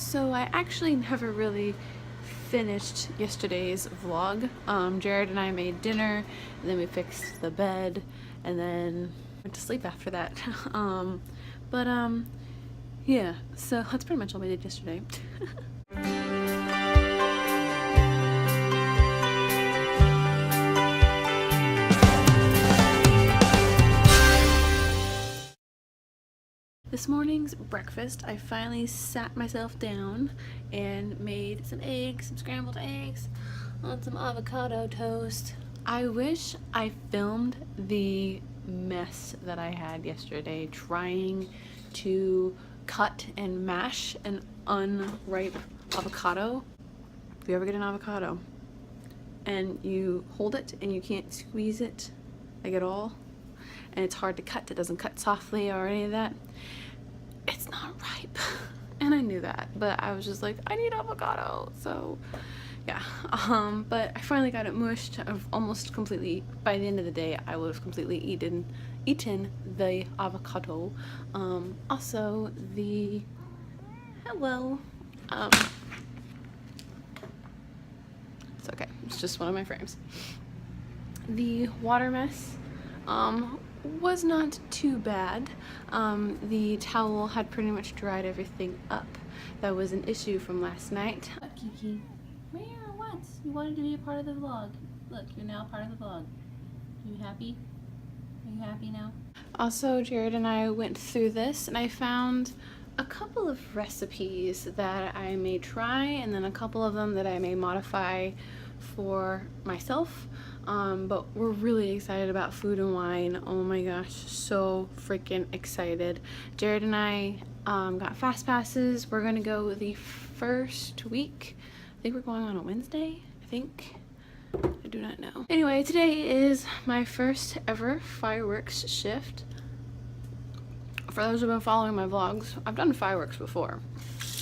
So I actually never really finished yesterday's vlog. Jared and I made dinner, and then we fixed the bed, and then went to sleep after that. but yeah, so that's pretty much all we did yesterday. This morning's breakfast, I finally sat myself down and made some eggs, some scrambled eggs on some avocado toast. I wish I filmed the mess that I had yesterday trying to cut and mash an unripe avocado. If you ever get an avocado and you hold it and you can't squeeze it like at all, and it's hard to cut, it doesn't cut softly or any of that, it's not ripe. And I knew that, but I was just like, I need avocado. So yeah, but I finally got it mushed. I've almost completely, by the end of the day, I would have completely eaten the avocado. Also the, hello, it's okay, it's just one of my frames. The water mess was not too bad. The towel had pretty much dried everything up. That was an issue from last night. What, Kiki? Where? What? You wanted to be a part of the vlog. Look, you're now part of the vlog. Are you happy? Are you happy now? Also, Jared and I went through this, and I found a couple of recipes that I may try, and then a couple of them that I may modify for myself. But we're really excited about Food and Wine. Oh my gosh, so freaking excited. Jared and I got fast passes. We're gonna go the first week. I think we're going on a Wednesday, I think. I do not know. Anyway, today is my first ever fireworks shift. For those who've been following my vlogs, I've done fireworks before.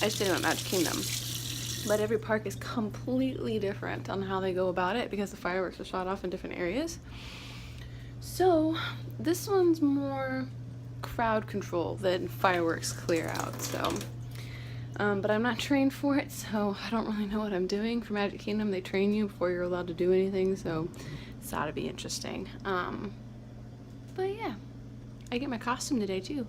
I just did them at Magic Kingdom. But every park is completely different on how they go about it because the fireworks are shot off in different areas. So this one's more crowd control than fireworks clear out. So, but I'm not trained for it, so I don't really know what I'm doing. For Magic Kingdom, they train you before you're allowed to do anything, so it's ought to be interesting. But yeah, I get my costume today too.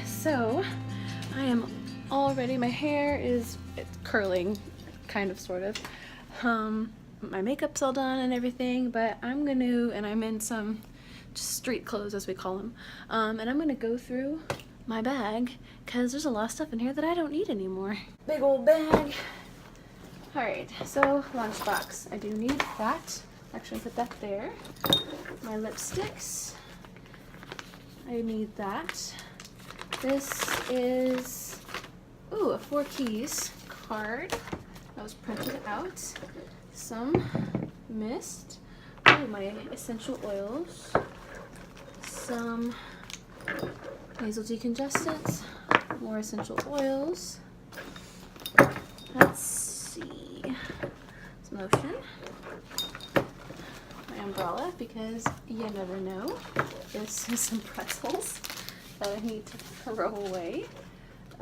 So I am all ready. My hair it's curling, kind of, sort of. My makeup's all done and everything, but I'm in some just street clothes, as we call them. And I'm gonna go through my bag because there's a lot of stuff in here that I don't need anymore. Big old bag. All right, so lunchbox. I do need that. Actually, put that there. My lipsticks. I need that. This is, ooh, a 4 keys card that was printed out. Some mist. Oh, my essential oils. Some nasal decongestants. More essential oils. Let's see. Some lotion. My umbrella, because you never know. This is some pretzels that I need to throw away.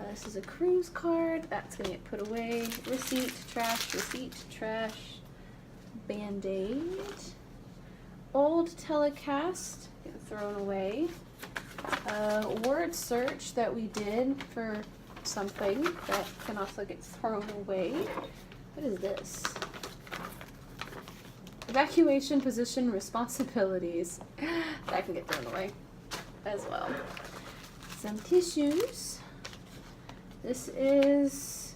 This is a cruise card. That's gonna get put away. Receipt, trash. Band-Aid. Old telecast, get thrown away. Word search that we did for something that can also get thrown away. What is this? Evacuation position responsibilities. That can get thrown away as well. Some tissues. This is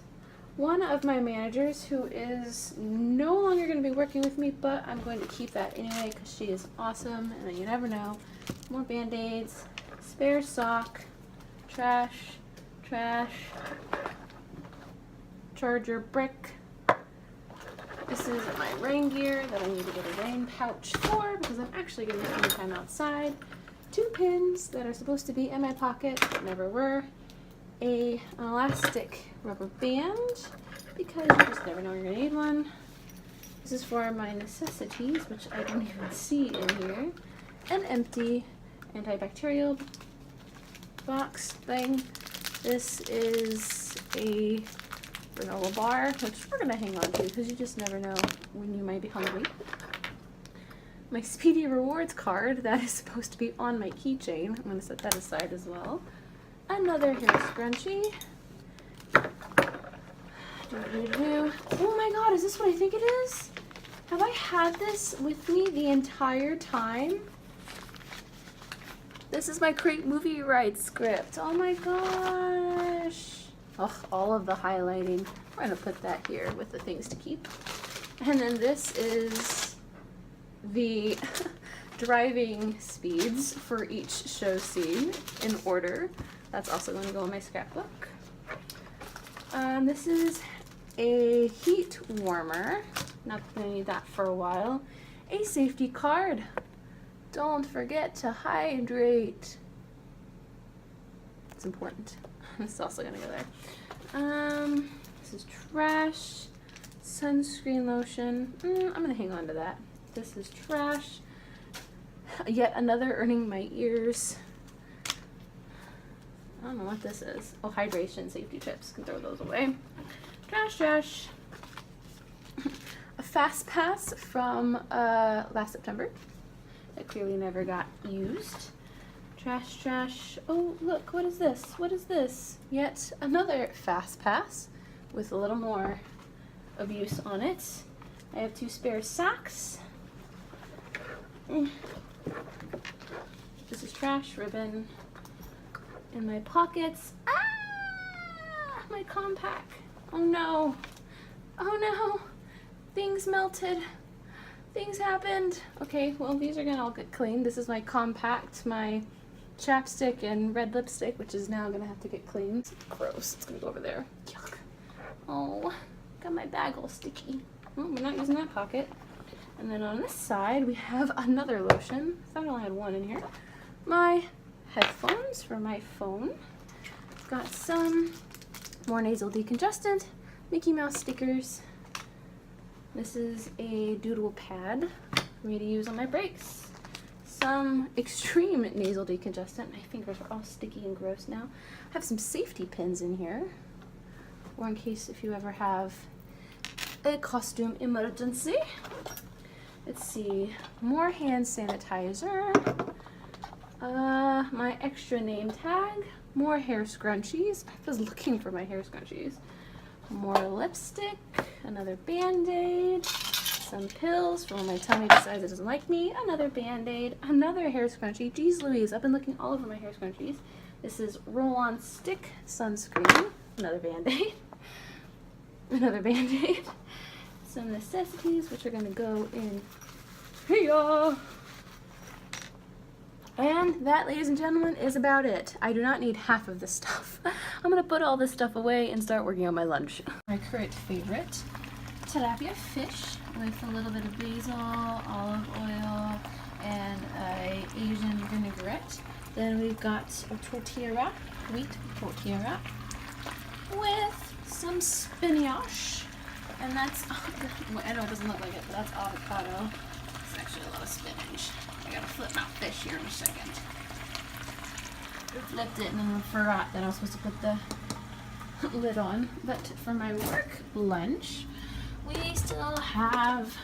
one of my managers who is no longer going to be working with me, but I'm going to keep that anyway because she is awesome, and you never know. More Band-Aids, spare sock, trash, trash, charger brick. This is my rain gear that I need to get a rain pouch for because I'm actually going to spend time outside. 2 pins that are supposed to be in my pocket but never were. An elastic rubber band because you just never know you're going to need one. This is for my necessities, which I don't even see in here. An empty antibacterial box thing. This is a granola bar, which we're going to hang on to because you just never know when you might be hungry. My Speedy Rewards card that is supposed to be on my keychain. I'm going to set that aside as well. Another hair scrunchie. Oh my god, is this what I think it is? Have I had this with me the entire time? This is my Crate Movie Rights script. Oh my gosh. Oh, all of the highlighting. We're going to put that here with the things to keep. And then this is the driving speeds for each show scene in order. That's also going to go in my scrapbook. This is a heat warmer. Not going to need that for a while. A safety card. Don't forget to hydrate. It's important. This is also going to go there. This is trash. Sunscreen lotion. I'm going to hang on to that. This is trash. Yet another earning my ears. I don't know what this is. Oh, hydration safety tips. Can throw those away. Trash, trash. A fast pass from last September that clearly never got used. Trash, trash. Oh, look, what is this? What is this? Yet another fast pass with a little more abuse on it. I have 2 spare sacks. This is trash ribbon in my pockets. Ah! My compact. Oh no. Oh no. Things melted. Things happened. Okay, well, these are gonna all get cleaned. This is my compact, my chapstick and red lipstick, which is now gonna have to get cleaned. Gross. It's gonna go over there. Yuck. Oh, got my bag all sticky. Oh, we're not using that pocket. And then on this side, we have another lotion. I thought I only had one in here. My headphones for my phone. Got some more nasal decongestant, Mickey Mouse stickers. This is a doodle pad for me to use on my breaks. Some extreme nasal decongestant. My fingers are all sticky and gross now. I have some safety pins in here, or in case if you ever have a costume emergency. Let's see, more hand sanitizer, my extra name tag, more hair scrunchies. I was looking for my hair scrunchies. More lipstick, another Band-Aid, some pills for when my tummy decides it doesn't like me, another Band-Aid, another hair scrunchie. Jeez Louise, I've been looking all over my hair scrunchies. This is roll-on stick sunscreen, another Band-Aid, another Band-Aid. Some necessities, which are going to go in here. And that, ladies and gentlemen, is about it. I do not need half of this stuff. I'm going to put all this stuff away and start working on my lunch. My current favorite, tilapia fish with a little bit of basil, olive oil, and a Asian vinaigrette. Then we've got a tortilla wrap, wheat tortilla wrap, with some spinach. And that's, I know it doesn't look like it, but that's avocado. It's actually a lot of spinach. I gotta flip my fish here in a second. I flipped it and then I forgot that I was supposed to put the lid on. But for my work lunch, we still have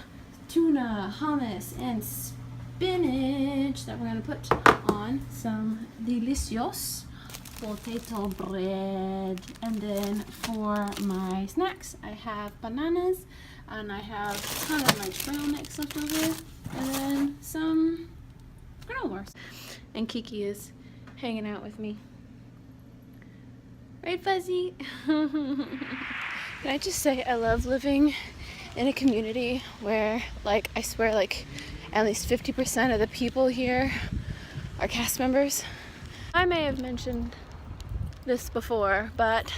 tuna, hummus, and spinach that we're gonna put on some delicious potato bread. And then for my snacks, I have bananas, and I have a ton of my trail mix left over, and then some granola bars. And Kiki is hanging out with me. Right, Fuzzy? Can I just say I love living in a community where, like, I swear, like, at least 50% of the people here are cast members. I may have mentioned this before, but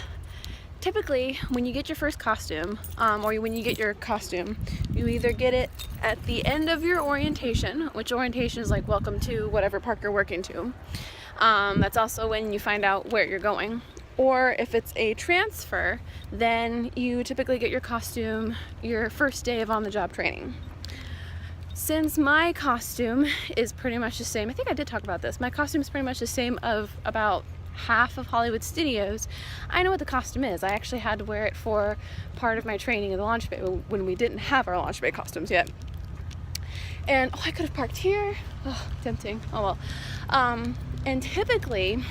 typically when you get your first costume, or when you get your costume, you either get it at the end of your orientation, which orientation is like welcome to whatever park you're working to. That's also when you find out where you're going. Or if it's a transfer, then you typically get your costume your first day of on-the-job training. Since my costume is pretty much the same, I think I did talk about this, my costume is pretty much the same of about half of Hollywood studios, I know what the costume is. I actually had to wear it for part of my training in the launch bay when we didn't have our launch bay costumes yet. And I could have parked here. Oh, tempting. Oh well. And typically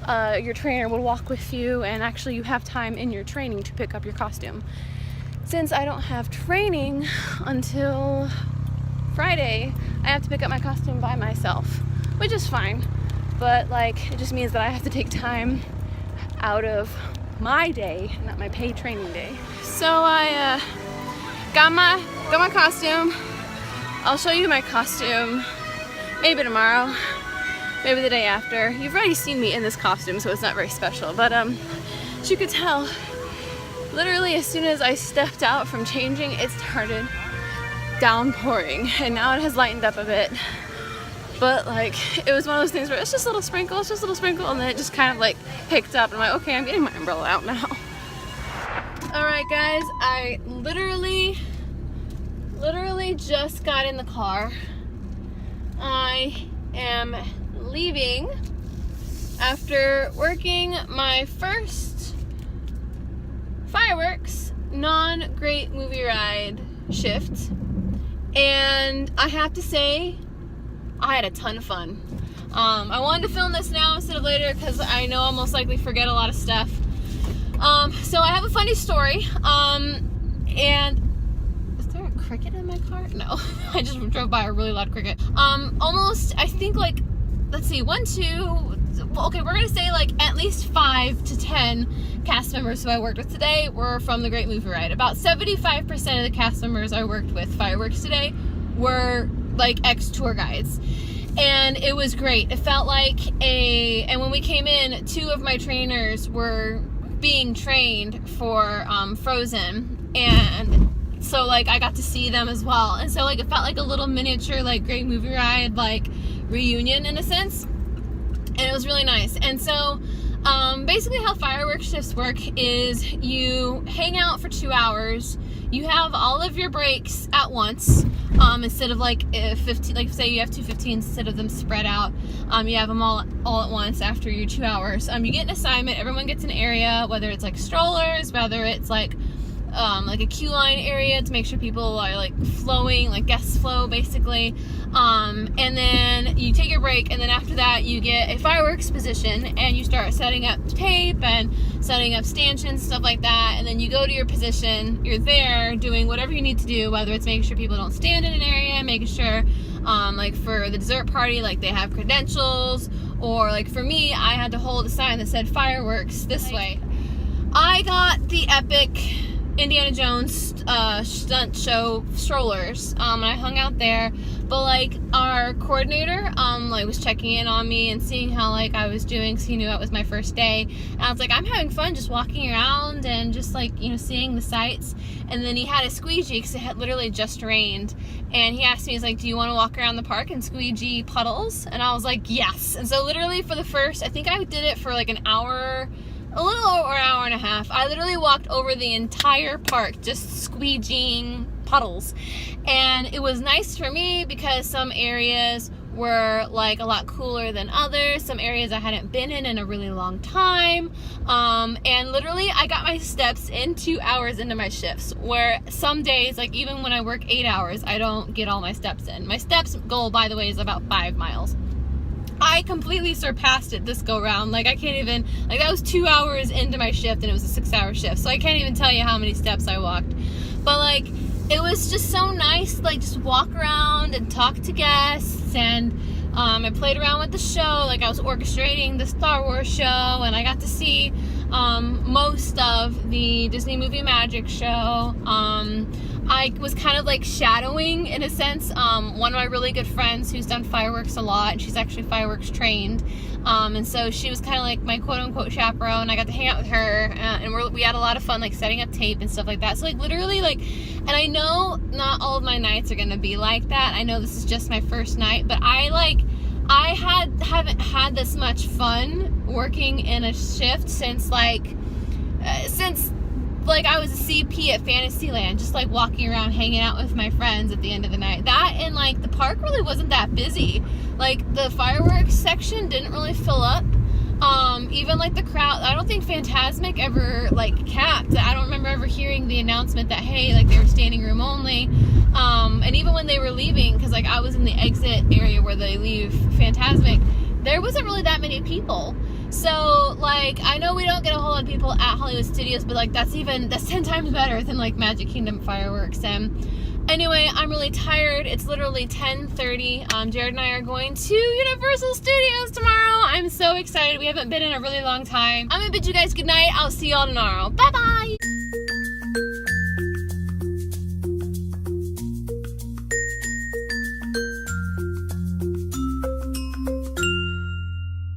your trainer will walk with you, and actually you have time in your training to pick up your costume. Since I don't have training until Friday, I have to pick up my costume by myself, which is fine. But like, it just means that I have to take time out of my day, not my paid training day. So I got my costume. I'll show you my costume maybe tomorrow, maybe the day after. You've already seen me in this costume, so it's not very special. But as you could tell, literally as soon as I stepped out from changing, it started downpouring, and now it has lightened up a bit. But like, it was one of those things where it's just a little sprinkle, and then it just kind of like picked up, and I'm like, okay, I'm getting my umbrella out now. Alright guys, I literally just got in the car. I am leaving after working my first fireworks non-great movie ride shift, and I have to say, I had a ton of fun. I wanted to film this now instead of later because I know I'll most likely forget a lot of stuff. So I have a funny story. And is there a cricket in my car? No, I just drove by a really loud cricket. Almost, I think like, let's see, 1, 2, okay, we're gonna say like at least 5 to 10 cast members who I worked with today were from the Great Movie Ride. About 75% of the cast members I worked with fireworks today were like ex-tour guides, and it was great. It felt like and when we came in, 2 of my trainers were being trained for Frozen, and so like I got to see them as well, and so like it felt like a little miniature like Great Movie Ride like reunion in a sense, and it was really nice. And so basically how fireworks shifts work is you hang out for 2 hours, you have all of your breaks at once, instead of like 15, like say you have 2 15s, instead of them spread out, you have them all at once after your 2 hours. You get an assignment, everyone gets an area, whether it's like strollers, whether it's like a queue line area to make sure people are like flowing, like guest flow basically, and then you take your break, and then after that you get a fireworks position, and you start setting up tape and setting up stanchions, stuff like that, and then you go to your position, you're there doing whatever you need to do, whether it's making sure people don't stand in an area, making sure like for the dessert party, like they have credentials, or like for me, I had to hold a sign that said fireworks this way. I got the epic Indiana Jones stunt show strollers, and I hung out there, but like our coordinator like was checking in on me and seeing how like I was doing, because he knew it was my first day, and I was like, I'm having fun just walking around and just like, you know, seeing the sights. And then he had a squeegee because it had literally just rained, and he asked me, he's like, do you want to walk around the park and squeegee puddles? And I was like, yes. And so literally for the first, I think I did it for like an hour, a little over an hour and a half. I literally walked over the entire park just squeegeeing puddles, and it was nice for me because some areas were like a lot cooler than others, some areas I hadn't been in a really long time, and literally I got my steps in 2 hours into my shifts, where some days, like even when I work 8 hours, I don't get all my steps in. My steps goal, by the way, is about 5 miles. I completely surpassed it this go round. Like I can't even, like that was 2 hours into my shift, and it was a 6-hour shift, so I can't even tell you how many steps I walked. But like, it was just so nice, like just walk around and talk to guests, and I played around with the show, like I was orchestrating the Star Wars show, and I got to see most of the Disney Movie Magic show. I was kind of like shadowing, in a sense, one of my really good friends who's done fireworks a lot, and she's actually fireworks trained, and so she was kind of like my quote-unquote chaperone. I got to hang out with her, and we had a lot of fun, like setting up tape and stuff like that. So like literally, like, and I know not all of my nights are gonna be like that. I know this is just my first night, but I haven't had this much fun working in a shift since I was a CP at Fantasyland, just like walking around hanging out with my friends at the end of the night. That, and like the park really wasn't that busy. Like the fireworks section didn't really fill up. Even like the crowd, I don't think Fantasmic ever like capped. I don't remember ever hearing the announcement that, hey, like they were standing room only. And even when they were leaving, because like I was in the exit area where they leave Fantasmic, there wasn't really that many people. So like I know we don't get a whole lot of people at Hollywood Studios, but like that's 10 times better than like Magic Kingdom fireworks. And anyway, I'm really tired. It's literally 10:30. Jared and I are going to Universal Studios tomorrow. I'm so excited. We haven't been in a really long time. I'm gonna bid you guys good night. I'll see y'all tomorrow. Bye bye.